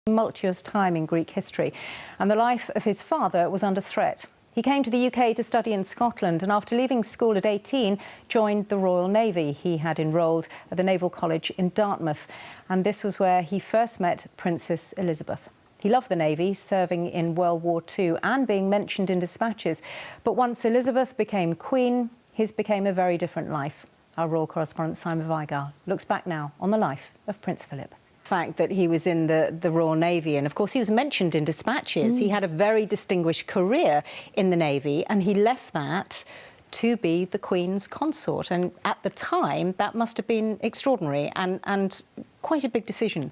Tumultuous time in Greek history, and the life of his father was under threat. He came to the UK to study in Scotland and after leaving school at 18 joined the Royal Navy. He had enrolled at the Naval College in Dartmouth, and this was where he first met Princess Elizabeth. He loved the Navy, serving in World War II and being mentioned in dispatches. But once Elizabeth became Queen, his became a very different life. Our royal correspondent Simon Vigar looks back now on the life of Prince Philip. Fact that he was in the Royal Navy, and of course he was mentioned in dispatches. He had a very distinguished career in the Navy, and he left that to be the Queen's consort. And at the time, that must have been extraordinary and quite a big decision.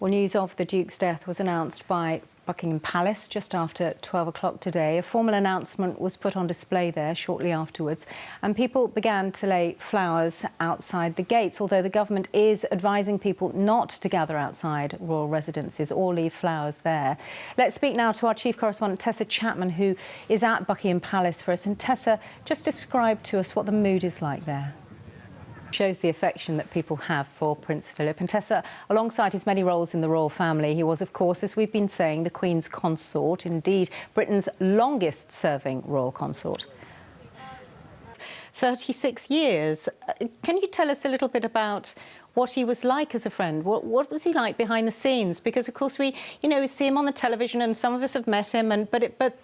Well, news of the Duke's death was announced by Buckingham Palace just after 12 o'clock today. A formal announcement was put on display there shortly afterwards, and people began to lay flowers outside the gates, although the government is advising people not to gather outside royal residences or leave flowers there. Let's speak now to our chief correspondent, Tessa Chapman, who is at Buckingham Palace for us. And Tessa, just describe to us what the mood is like there. Shows the affection that people have for Prince Philip. And Tessa, alongside his many roles in the royal family, he was, of course, as we've been saying, the Queen's consort, indeed Britain's longest-serving royal consort. 36 years. Can you tell us a little bit about what he was like as a friend? What was he like behind the scenes? Because, of course, we see him on the television, and some of us have met him, but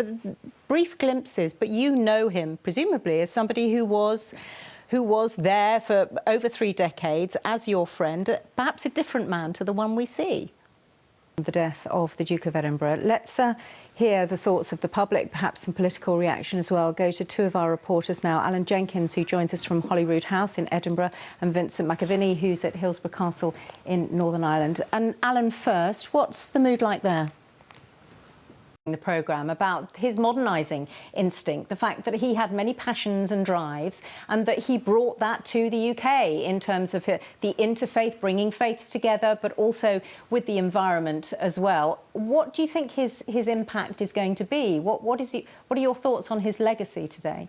brief glimpses. But you know him, presumably, as somebody who was there for over 3 decades as your friend, perhaps a different man to the one we see. The death of the Duke of Edinburgh. Let's hear the thoughts of the public, perhaps some political reaction as well. Go to 2 of our reporters now, Alan Jenkins, who joins us from Holyrood House in Edinburgh, and Vincent McAviney, who's at Hillsborough Castle in Northern Ireland. And Alan, first, what's the mood like there? The programme about his modernising instinct, the fact that he had many passions and drives, and that he brought that to the UK in terms of the interfaith, bringing faiths together, but also with the environment as well. What do you think his impact is going to be? What are your thoughts on his legacy today?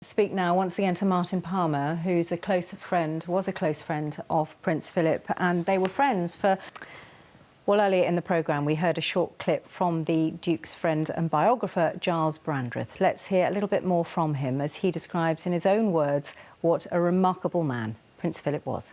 Speak now once again to Martin Palmer, who's was a close friend of Prince Philip, and they were friends for... Well, earlier in the programme, we heard a short clip from the Duke's friend and biographer, Giles Brandreth. Let's hear a little bit more from him as he describes in his own words what a remarkable man Prince Philip was.